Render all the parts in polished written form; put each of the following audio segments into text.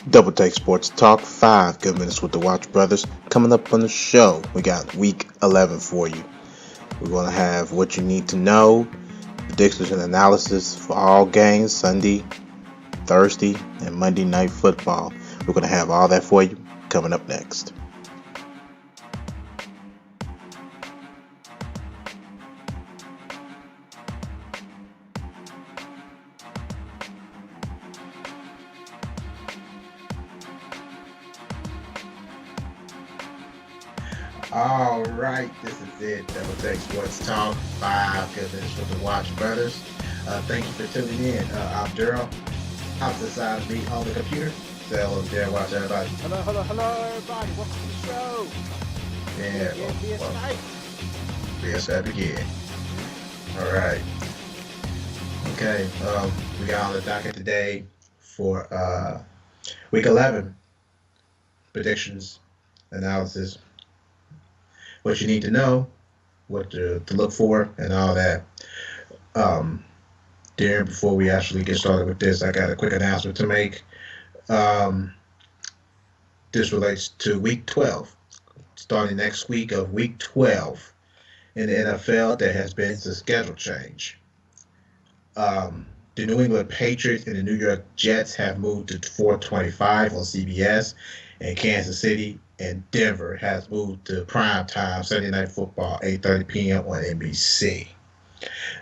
Double Take Sports Talk, 5 good minutes with the Watch Brothers. Coming up on the show, we got week 11 for you. We're going to have what you need to know, predictions and analysis for all games, Sunday, Thursday, and Monday Night Football. We're going to have all that for you coming up next. All right, this is it. Double Take Sports Talk, 5 good minutes with the Watch Brothers. Thank you for tuning in. I'm Daryl. Opposite side of me on the computer. Say hello, Daryl. Watch everybody. Hello, everybody. Welcome to the show. Yeah, BS well, night. BS again. All right. Okay. We got on the docket today for week 11 predictions, analysis, what you need to know, what to look for, and all that. Um, Darren, before we actually get started with this, I got a quick announcement to make. Um, this relates to week 12. Starting next week of week 12 in the NFL, there has been a schedule change. The New England Patriots and the New York Jets have moved to 425 on CBS, and Kansas City and Denver has moved to prime time Sunday Night Football, 8:30 p.m. on NBC.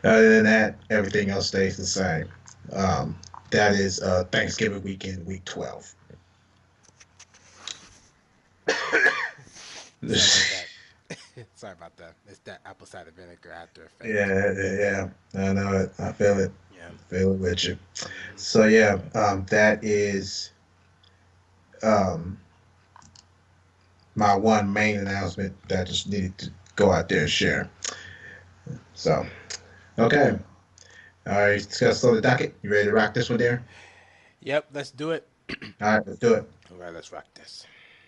Other than that, everything else stays the same. Um, that is Thanksgiving weekend, week 12. Sorry about that. Sorry about that. It's that apple cider vinegar after effect. Yeah, I know it. I feel it. Yeah. Feel it with you. hmm So yeah, that is um, my one main announcement that I just needed to go out there and share. So okay, all right, let's slow the docket. You ready to rock this one there? Yep. Let's do it. All right, let's do it. All right. Let's rock this.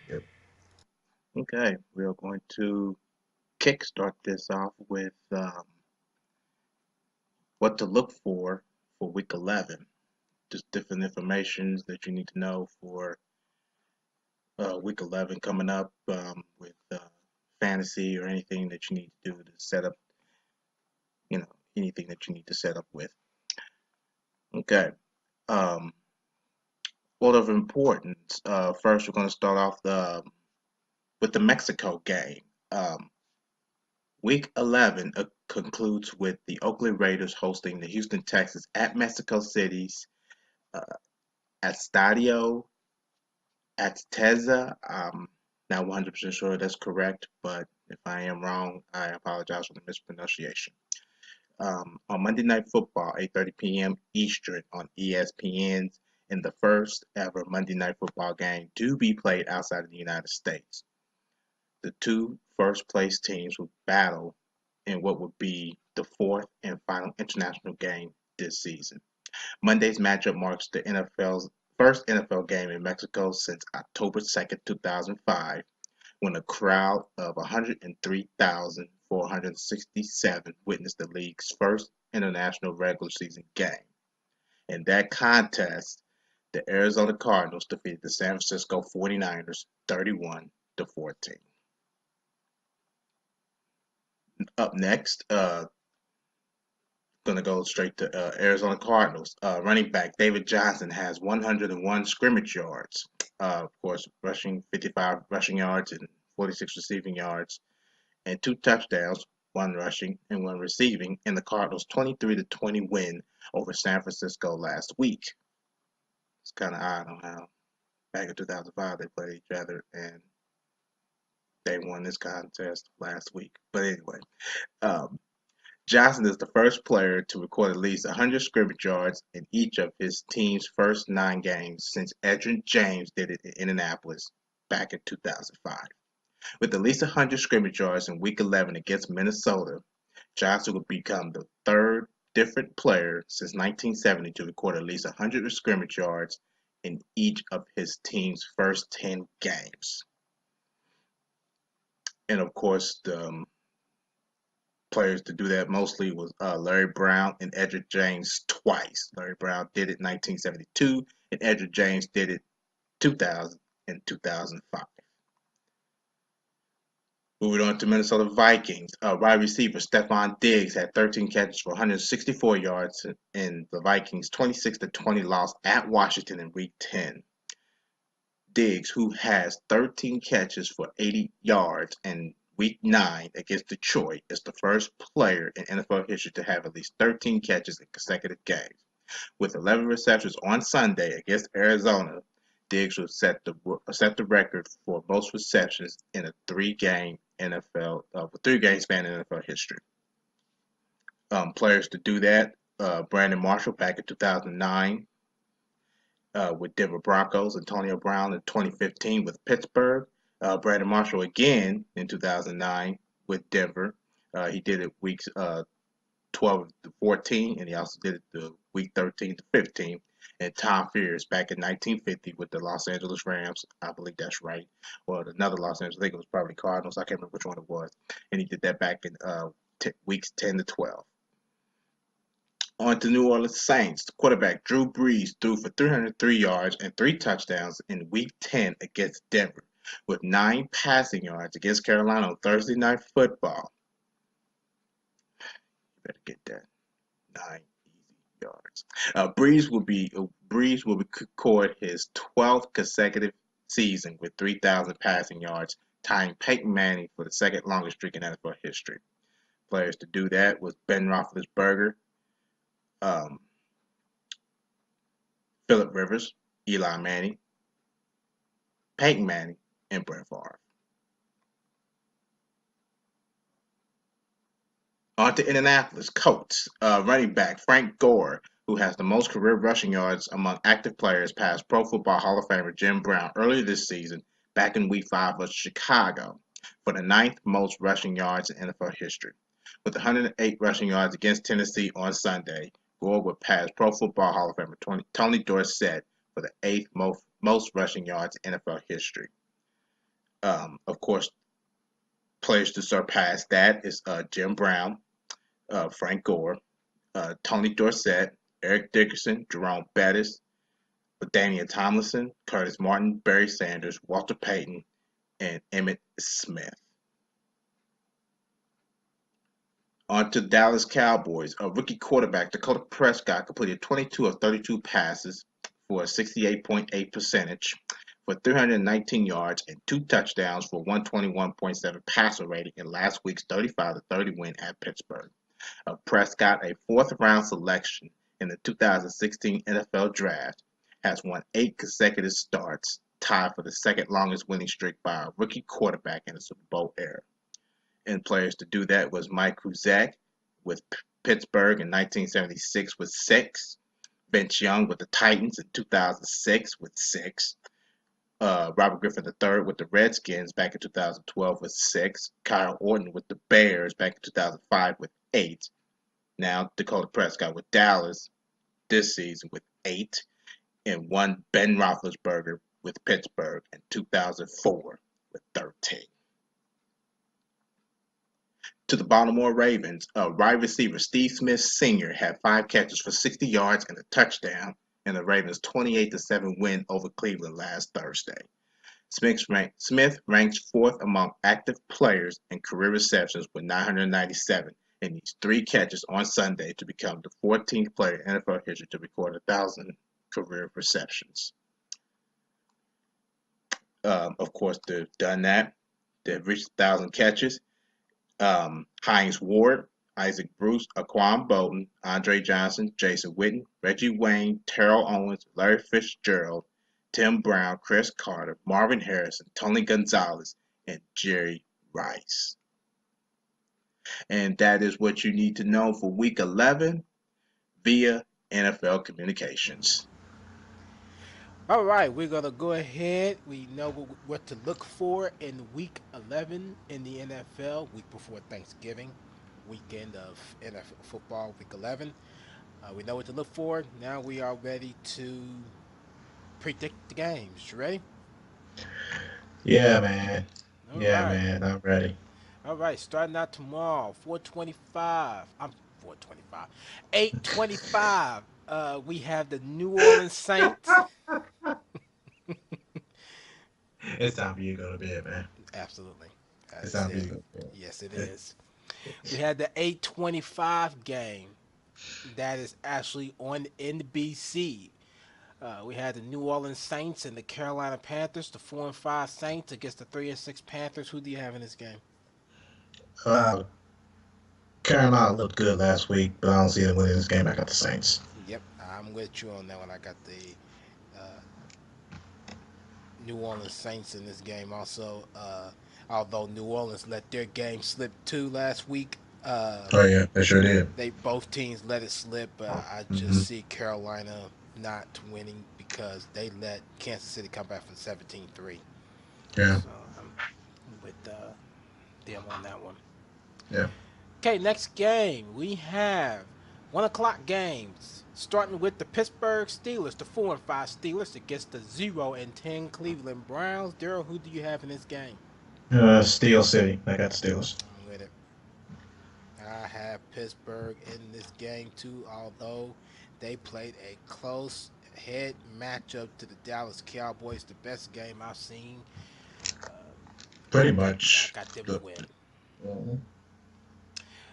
Yep. Okay, we are going to kickstart this off with what to look for week 11. Just different informations that you need to know for week 11 coming up with fantasy or anything that you need to do to set up, you know, anything that you need to set up with. Okay. Um, order of importance. First, we're going to start off with the Mexico game. Um, week 11 concludes with the Oakland Raiders hosting the Houston Texans at Mexico City's uh, Estadio Azteca. Not 100% sure that's correct, but if I am wrong, I apologize for the mispronunciation. On Monday Night Football, 8:30 p.m. Eastern on ESPN's, in the first ever Monday Night Football game to be played outside of the United States. The two first place teams will battle in what would be the fourth and final international game this season. Monday's matchup marks the NFL's first NFL game in Mexico since October 2nd, 2005, when a crowd of 103,467 witnessed the league's first international regular season game. In that contest, the Arizona Cardinals defeated the San Francisco 49ers 31-14. Up next, going to go straight to Arizona Cardinals. Running back David Johnson has 101 scrimmage yards. Of course, rushing 55 rushing yards and 46 receiving yards, and two touchdowns, one rushing and one receiving, in the Cardinals' 23-20 win over San Francisco last week. It's kind of odd on how back in 2005 they played each other and they won this contest last week. But anyway, um, Johnson is the first player to record at least 100 scrimmage yards in each of his team's first 9 games since Edgerrin James did it in Indianapolis back in 2005. With at least 100 scrimmage yards in Week 11 against Minnesota, Johnson would become the third different player since 1970 to record at least 100 scrimmage yards in each of his team's first 10 games. And of course, the players to do that mostly was Larry Brown and Edgerrin James twice. Larry Brown did it in 1972 and Edgerrin James did it 2000 and 2005. Moving on to Minnesota Vikings, wide receiver Stephon Diggs had 13 catches for 164 yards in the Vikings' 26-20 loss at Washington in Week 10. Diggs, who has 13 catches for 80 yards in Week 9 against Detroit, is the first player in NFL history to have at least 13 catches in consecutive games. With 11 receptions on Sunday against Arizona, Diggs will set the record for most receptions in a three-game span in NFL history. Players to do that: Brandon Marshall back in 2009 with Denver Broncos, Antonio Brown in 2015 with Pittsburgh, Brandon Marshall again in 2009 with Denver. He did it weeks 12 to 14, and he also did it the week 13 to 15. And Tom Fears back in 1950 with the Los Angeles Rams. I believe that's right. Well, another Los Angeles, I think it was probably Cardinals. I can't remember which one it was. And he did that back in weeks 10 to 12. On to New Orleans Saints. The quarterback Drew Brees threw for 303 yards and 3 touchdowns in Week 10 against Denver, with 9 passing yards against Carolina on Thursday Night Football. You better get that. 9 easy yards. Brees will record his 12th consecutive season with 3,000 passing yards, tying Peyton Manning for the second longest streak in NFL history. Players to do that was Ben Roethlisberger, Philip Rivers, Eli Manning, Peyton Manning, and Brett Favre. On to Indianapolis Colts. Running back Frank Gore, who has the most career rushing yards among active players, passed Pro Football Hall of Famer Jim Brown earlier this season, back in Week 5 of Chicago, for the ninth most rushing yards in NFL history. With 108 rushing yards against Tennessee on Sunday, Gore would pass Pro Football Hall of Famer Tony Dorsett for the eighth most rushing yards in NFL history. Of course, players to surpass that is Jim Brown, Frank Gore, Tony Dorsett, Eric Dickerson, Jerome Bettis, Daniel Tomlinson, Curtis Martin, Barry Sanders, Walter Payton, and Emmitt Smith. On to Dallas Cowboys. A rookie quarterback, Dakota Prescott, completed 22 of 32 passes for a 68.8 percentage for 319 yards and 2 touchdowns for 121.7 passer rating in last week's 35-30 win at Pittsburgh. Prescott, a fourth-round selection in the 2016 NFL Draft, has won 8 consecutive starts, tied for the second longest winning streak by a rookie quarterback in the Super Bowl era. And players to do that was Mike Kuzak with Pittsburgh in 1976 with 6, Vince Young with the Titans in 2006 with 6, Robert Griffin III with the Redskins back in 2012 with 6, Kyle Orton with the Bears back in 2005 with 8. Now Dakota Prescott with Dallas this season with 8, and one Ben Roethlisberger with Pittsburgh in 2004 with 13. To the Baltimore Ravens, wide receiver Steve Smith Sr. had 5 catches for 60 yards and a touchdown in the Ravens' 28-7 win over Cleveland last Thursday. Smith ranks 4th among active players in career receptions with 997 and needs 3 catches on Sunday to become the 14th player in NFL history to record 1,000 career receptions. Of course, they've done that. They've reached 1,000 catches. Hines Ward, Isaac Bruce, Aquan Bolden, Andre Johnson, Jason Witten, Reggie Wayne, Terrell Owens, Larry Fitzgerald, Tim Brown, Chris Carter, Marvin Harrison, Tony Gonzalez, and Jerry Rice. And that is what you need to know for Week 11 via NFL Communications. All right, we're gonna go ahead. We know what to look for in Week 11 in the NFL, week before Thanksgiving, weekend of NFL football, Week 11. We know what to look for. Now we are ready to predict the games. You ready? Yeah, man. All Yeah, right. man. I'm ready. All right, starting out tomorrow, 425. I'm 425. 825. We have the New Orleans Saints. It's time for you to go to bed, man. Absolutely. It's That's time for you it. to go to Yes, it bed. is. We had the 8:25 game that is actually on NBC. We had the New Orleans Saints and the Carolina Panthers, the 4-5 Saints against the 3-6 Panthers. Who do you have in this game? Uh, Carolina looked good last week, but I don't see them winning this game. I got the Saints. Yep, I'm with you on that one. I got the uh, New Orleans Saints in this game. Also, although New Orleans let their game slip too last week, Oh yeah, they sure did. they both teams let it slip. But I just Hmm. see Carolina not winning because they let Kansas City come back from 17-3. Yeah, So I'm with them on that one. yeah. Okay, next game we have 1 o'clock games starting with the Pittsburgh Steelers, the 4-5 Steelers against the 0-10 Cleveland Browns. Daryl, who do you have in this game? Steel City. I got the Steelers. I'm with it. I have Pittsburgh in this game too, although they played a close head matchup to the Dallas Cowboys, the best game I've seen. Uh, Pretty I much. got them to The, win. Mhm.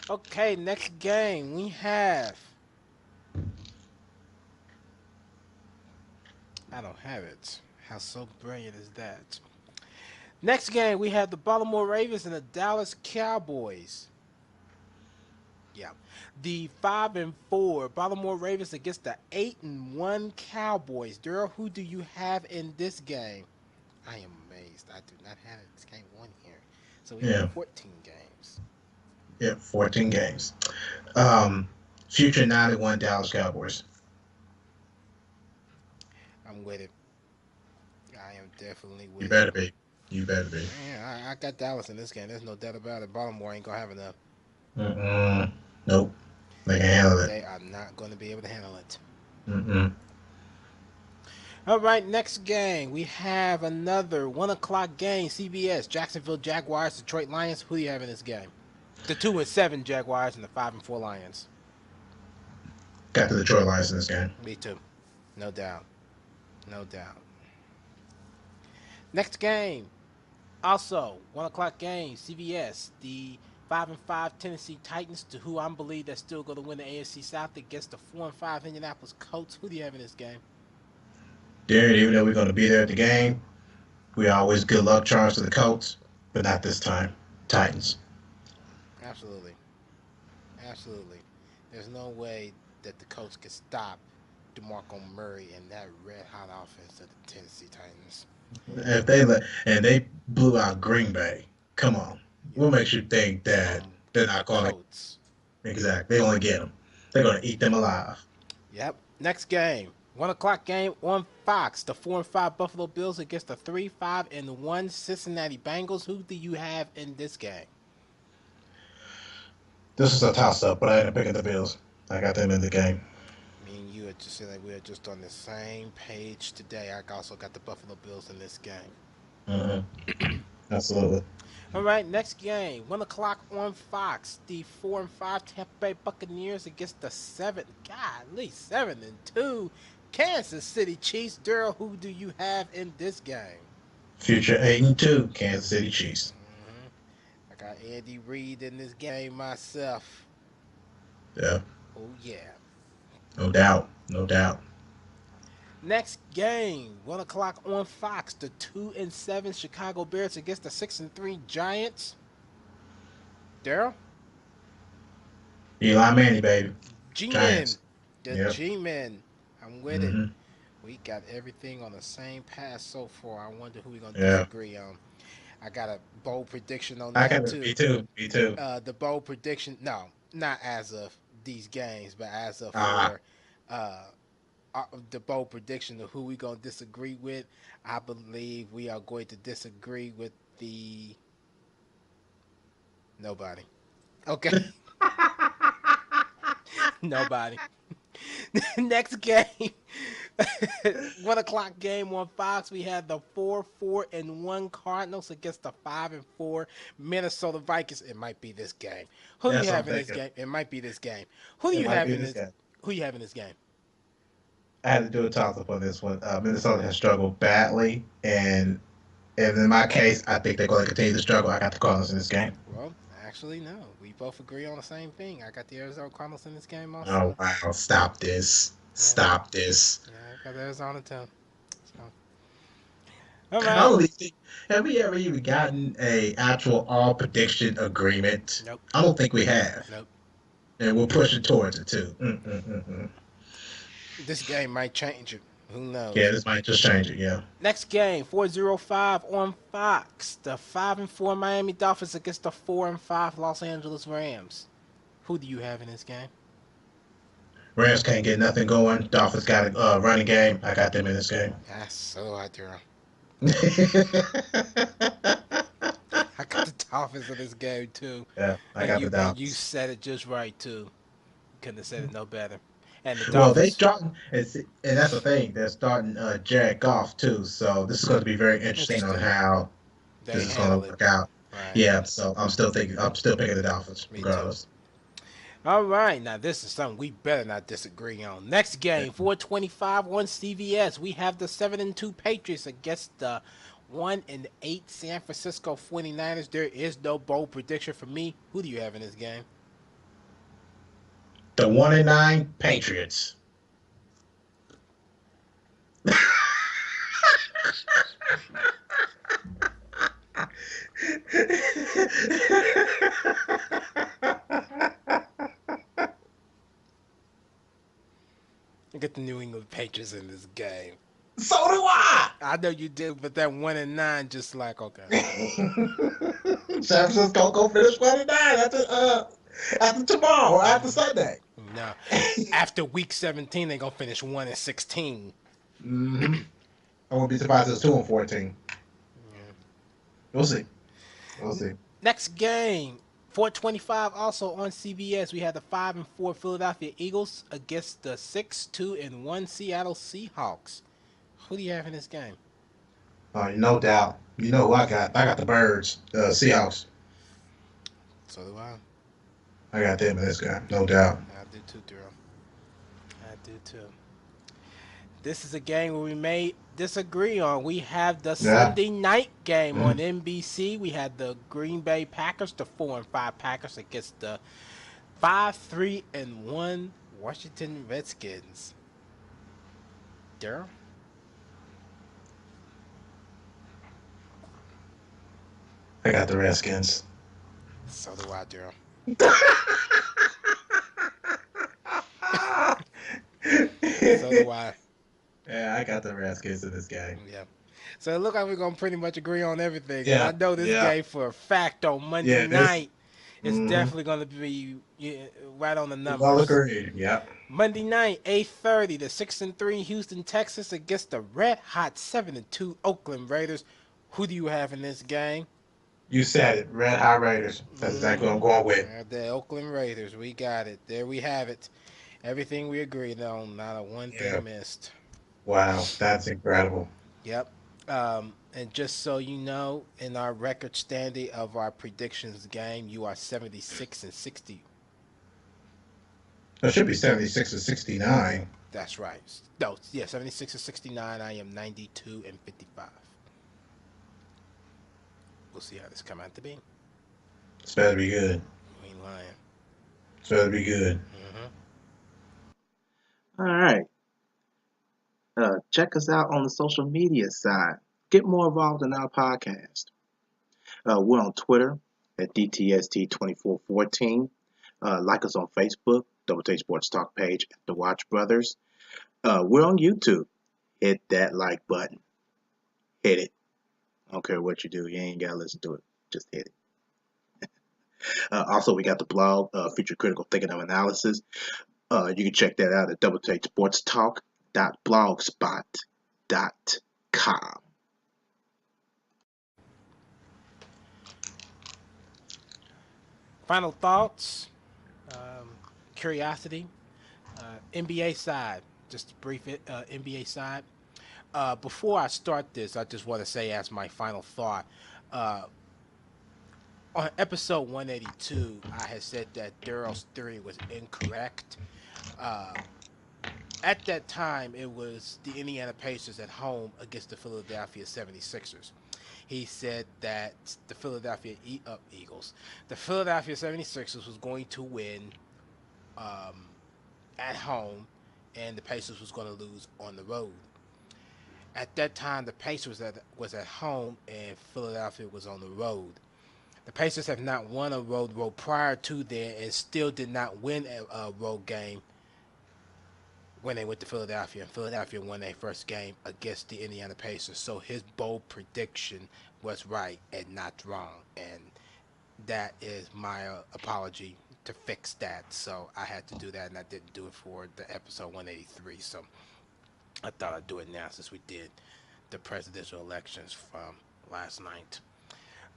Okay, next game we have. I don't have it. How so brilliant is that? Next game we have the Baltimore Ravens and the Dallas Cowboys. Yeah. The 5-4 Baltimore Ravens against the 8-1 Cowboys. Daryl, who do you have in this game? I am amazed. I do not have this game one here. So we have Yeah, 14 games. yeah. 14 games. Um, future 91 Dallas Cowboys. I'm with it. I am definitely You with it. better be. You better be. Yeah, I got Dallas in this game. There's no doubt about it. Baltimore ain't gonna have enough. Mm-mm. Nope. They can handle it. They are not gonna be able to handle it. Mm-mm. All right, next game. We have another 1 o'clock game. CBS, Jacksonville Jaguars, Detroit Lions. Who do you have in this game? The 2-7 Jaguars and the 5-4 Lions. Got the Detroit Lions in this game. Me too. No doubt. No doubt. Next game. Also, 1 o'clock game. CBS, the 5-5 Tennessee Titans, to who I believe that's still going to win the AFC South against the 4-5 Indianapolis Colts. Who do you have in this game? Darren, even though we're going to be there at the game, we always good luck charge to the Colts, but not this time. Titans. Absolutely. Absolutely. There's no way that the Colts can stop DeMarco Murray and that red hot offense of the Tennessee Titans. If they let and they blew out Green Bay, come on. Yep. What makes you think that From they're the not going to Colts. exact? They only get them. They're going to eat them alive. Yep. Next game. 1 o'clock game on Fox. The 4-5 Buffalo Bills against the 3-5-1 Cincinnati Bengals. Who do you have in this game? This is a toss up, but I ended up picking the Bills. I got them in the game. Me and you are just saying like we are just on the same page today. I also got the Buffalo Bills in this game. Hmm. Absolutely. All right, next game, 1 o'clock on Fox. The 4-5 Tampa Bay Buccaneers against the golly, 7-2 Kansas City Chiefs. Daryl, who do you have in this game? Future 8-2 Kansas City Chiefs. hmm I got Andy Reid in this game myself. Yeah, Oh yeah. no doubt. No doubt. Next game, 1 o'clock on Fox. The 2-7 Chicago Bears against the 6-3 Giants. Daryl, Eli Manning, baby. G-Men, Giants. the Yep. G-Men. I'm with it. Hmm. We got everything on the same path so far. I wonder who we're gonna Yeah. disagree on. I got a bold prediction on I that got it. Me too. too. Me too. The bold prediction, no, not as of these games, but as of Ah, for uh, the bold prediction of who we gonna disagree with. I believe we are going to disagree with the nobody. Okay, nobody. Next game, 1 o'clock game on Fox. We had the 4-1 Cardinals against the 5-4 Minnesota Vikings. It might be this game. Who do you that's what I'm have in this thinking. game? It might be this game. Who do It you might have be in this this? guy. Who you have in this game? I had to do a toss up on this one. Minnesota has struggled badly, and And in my case, I think they're going to continue to struggle. I got the Cardinals in this game. Well, actually, no. We both agree on the same thing. I got the Arizona Cardinals in this game Oh also. wow! Stop this! Yeah, Stop this! yeah, I got Arizona too. So, all I right. don't even think. Have we ever even gotten a actual all prediction agreement? Nope, I don't think we have, nope. and we're pushing towards it too. Mm-mm-mm-mm. This game might change it. Who Yeah, knows? this might just change it. Yeah. Next game, 4:05 on Fox. The 5-4 Miami Dolphins against the 4-5 Los Angeles Rams. Who do you have in this game? Rams can't get nothing going. Dolphins got a running game. I got them in this game. That's so I do. Yeah, I got the Dolphins in this game too, I and got the you Dolphins. said it just right too. Couldn't have said it no better. And the Well, they Dolphins, starting, and that's the thing. They're starting Jared Goff too. So this is going to be very interesting on interesting. how They this is going to handle it work out. right. Yeah. So I'm still thinking. I'm still picking the Dolphins, Me too. regardless. All right, now this is something we better not disagree on. Next Yeah. game, 4:25 on CBS. We have the 7-2 Patriots against the 1-8 San Francisco 49ers. There is no bold prediction for me. Who do you have in this game? The 1-9 Patriots. I get the New England Patriots in this game. So do I. I know you did, but that 1-9 just like okay. San Francisco go finish 1-9 after tomorrow or after Sunday. No, after week 17, they gonna finish 1-16. Mm-hmm. I won't be surprised if it's 2-14. We'll see. We'll see. Next game, 4:25, also on CBS. We have the 5-4 Philadelphia Eagles against the 6-2-1 Seattle Seahawks. Who do you have in this game? No doubt. You know who I got? I got the Birds, Seahawks. So do I. I got them in this guy, no doubt. I do too, Daryl. I do too. This is a game where we may disagree on. We have the Yeah. Sunday night game Mm. on NBC. We had the Green Bay Packers, the 4-5 Packers against the 5-3-1 Washington Redskins. Daryl? I got the Redskins. So do I, Daryl. So do I. Yeah, I got the Redskins in this game. Yeah. So it looks like we're gonna pretty much agree on everything. And I Yeah, know this yeah, game for a fact on Monday yeah. This. night is Mm-hmm. definitely gonna be right on the We all numbers. agree. Yep. Monday night, 8:30, the 6-3 Houston Texans against the red hot 7-2 Oakland Raiders. Who do you have in this game? You said it. Red Hot Raiders. That's exactly what I'm going with. The Oakland Raiders. We got it. There we have it. Everything we agreed on. Not a one Yeah. thing missed. Wow, that's incredible. Yep. And just so you know, in our record standing of our predictions game, you are 76-60. It should be 76-69. That's right. No, yeah, 76-69. I am 92-55. We'll see how this come out to be. It's better be good. We ain't lying. It's better be good. Mm-hmm. All right. Check us out on the social media side. Get more involved in our podcast. We're on Twitter at DTST2414. Like us on Facebook, Double Take Sports Talk page at The Watch Brothers. We're on YouTube. Hit that like button. Hit it. I don't care what you do. You ain't got to listen to it. Just hit it. Also, we got the blog, Future Critical Thinking of Analysis. You can check that out at doubletakesportstalk.blogspot.com. Final thoughts. Curiosity. NBA side. Just a brief NBA side. Before I start this, I just want to say as my final thought. Uh, on episode 182, I had said that Daryl's theory was incorrect. Uh, at that time, it was the Indiana Pacers at home against the Philadelphia 76ers. He said that the Eagles, the Philadelphia 76ers was going to win um, at home, and the Pacers was going to lose on the road. At that time, the Pacers was at home, and Philadelphia was on the road. The Pacers have not won a road prior to then, and still did not win a road game when they went to Philadelphia. And Philadelphia won their first game against the Indiana Pacers. So his bold prediction was right and not wrong, and that is my apology to fix that. So I had to do that, and I didn't do it for the episode 183. So I thought I'd do it now since we did the presidential elections from last night.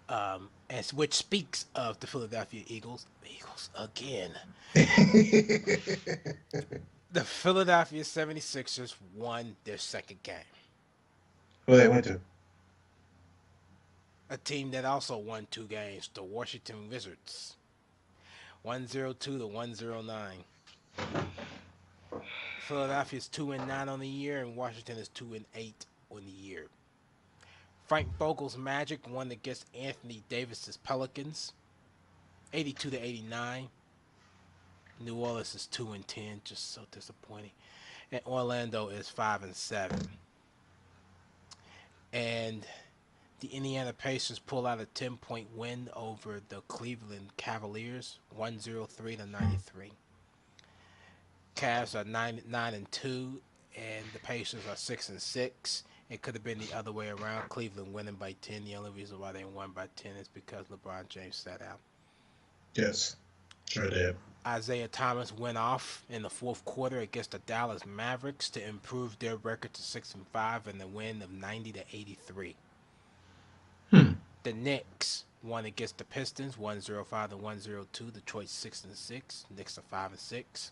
And which speaks of the Philadelphia Eagles. Eagles again. The Philadelphia 76ers won their second game. Who they went to? A team that also won two games, the Washington Wizards. 102 to 109. Philadelphia is 2-9 on the year, and Washington is 2-8 on the year. Frank Vogel's Magic won against Anthony Davis's Pelicans, 82 to 89. New Orleans is 2-10, just so disappointing. And Orlando is 5-7. And the Indiana Pacers pull out a 10-point win over the Cleveland Cavaliers, 103 to 93. Cavs are 9-2, and the Pacers are 6-6. It could have been the other way around. Cleveland winning by 10. The only reason why they won by 10 is because LeBron James sat out. Yes, sure did. Isaiah Thomas went off in the fourth quarter against the Dallas Mavericks to improve their record to 6-5 and the win of 90 to 83. The Knicks won against the Pistons 105 to 102. Detroit 6-6. Knicks are 5-6.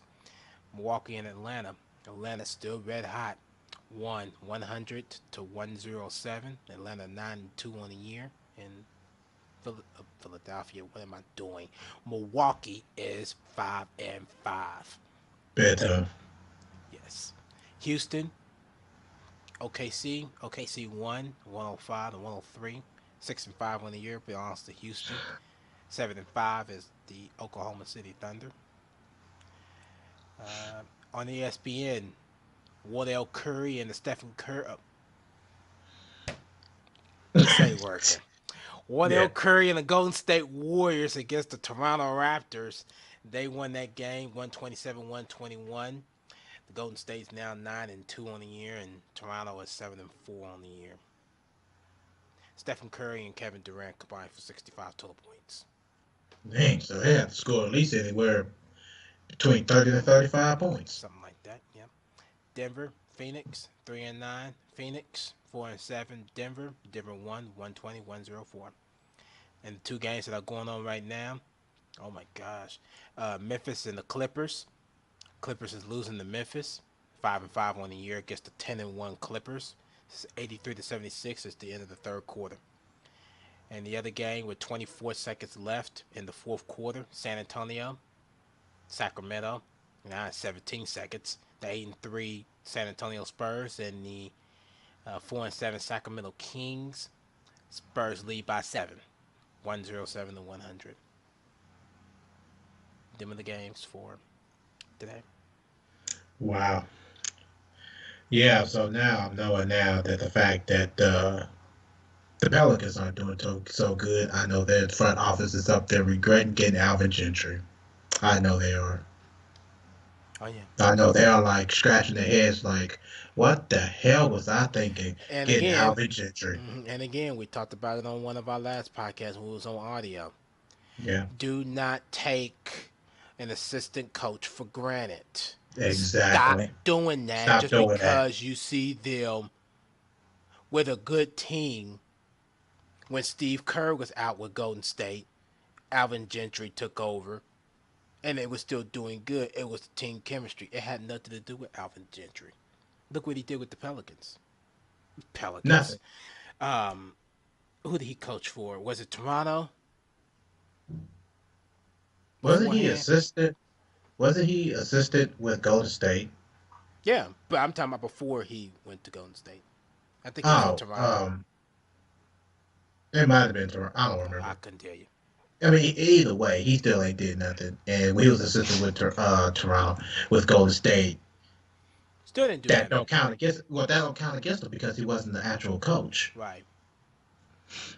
Milwaukee and Atlanta. Atlanta still red hot. Won 100 to 107. Atlanta 9-2 on the year. And Philadelphia, what am I doing? Milwaukee is 5-5. Better. Yes. Houston, OKC won 105 to 103. 6-5 on the year belongs to Houston. 7-5 is the Oklahoma City Thunder. On ESPN, Wardell Curry and the Stephen Curry. Say working. Wardell Curry and the Golden State Warriors against the Toronto Raptors. They won that game 127-121. The Golden State's now 9-2 on the year, and Toronto is 7-4 on the year. Stephen Curry and Kevin Durant combined for 65 total points. Dang, so they have to score at least anywhere between 30 to 35 points. Something like that, yeah. Denver, Phoenix, 3-9. Phoenix, 4-7. Denver won 120-104. And the two games that are going on right now, oh my gosh. Memphis and the Clippers. Clippers is losing to Memphis, 5-5 on the year against the 10-1 Clippers. 83 to 76 is the end of the third quarter. And the other game with 24 seconds left in the fourth quarter, San Antonio, Sacramento, now 17 seconds. The 8-3 San Antonio Spurs and the 4-7 Sacramento Kings. Spurs lead by 7, 107 to 100. Them are the games for today. Wow. Yeah, so now I'm knowing now that the fact that the Pelicans aren't doing so good, I know their front office is up there regretting getting Alvin Gentry. I know they are. Oh, yeah. I know they are like scratching their heads like, what the hell was I thinking And getting again, Alvin Gentry? And again, we talked about it on one of our last podcasts when it was on audio. Yeah, Do not take an assistant coach for granted. exactly. Stop doing that Stop just doing that. because you see them with a good team. When Steve Kerr was out with Golden State, Alvin Gentry took over, and they were still doing good. It was team chemistry. It had nothing to do with Alvin Gentry. Look what he did with the Pelicans. Nothing. Who did he coach for? Was it Toronto? Wasn't he Beforehand? assistant? Wasn't he assistant with Golden State? Yeah, but I'm talking about before he went to Golden State. I think he was in Oh, Toronto. It might have been Toronto. I don't I remember. couldn't tell you. I mean, either way, he still ain't did nothing. And he was assistant with Toronto with Golden State. Still didn't do That nothing. don't count against. Well, that don't count against him because he wasn't the actual coach. Right.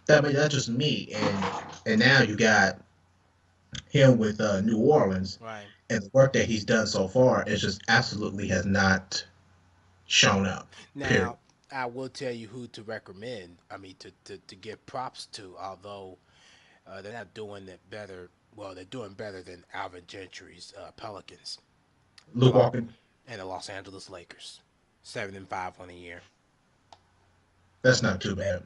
I mean, that's just me. And now you got him with New Orleans, Right. and the work that he's done so far is just absolutely has not shown up. Period. Now, I will tell you who to recommend. I mean, to give props to, although they're not doing it better. Well, they're doing better than Alvin Gentry's Pelicans Luke Walker. and the Los Angeles Lakers, 7-5 on the year. That's not too bad.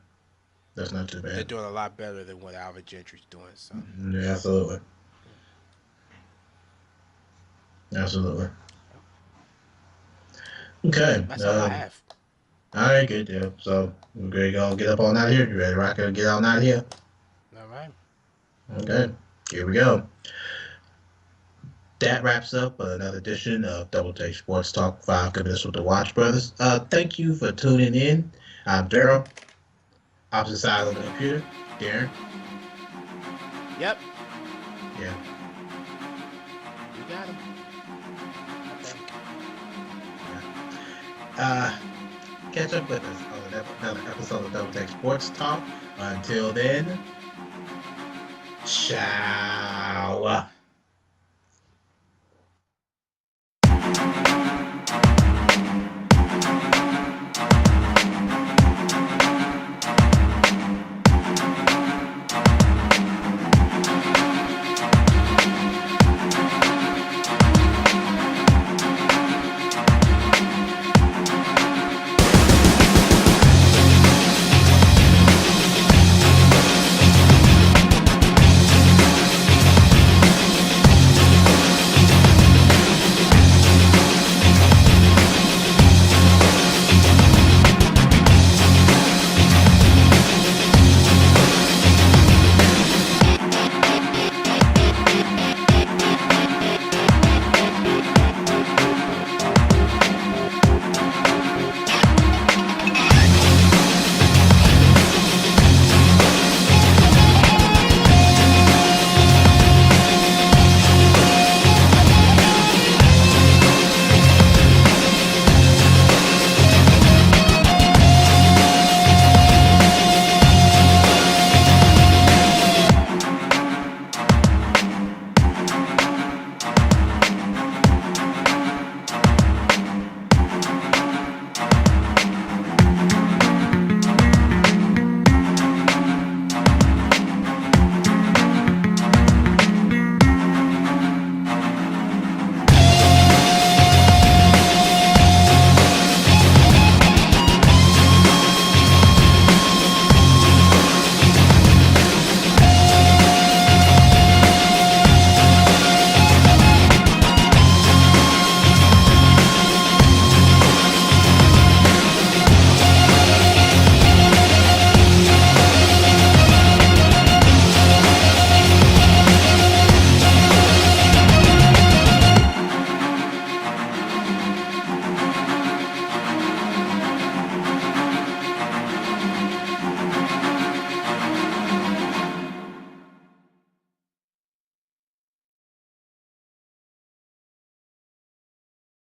That's not too They're bad. doing a lot better than what Alvin Gentry's doing. So, Yeah, absolutely. Absolutely. Okay. that's all I have. All right, good deal. So we're ready to go get up on out of here. You ready to rock and get on out of here? All right. Okay. Here we go. That wraps up another edition of Double Take Sports Talk 5 Good Minutes with the Watch Brothers. Thank you for tuning in. I'm Daryl. Opposite side of the computer. Darren. Yep. Yeah. You got him. Okay. Catch up with us on another episode of Double Take Sports Talk. Until then, ciao.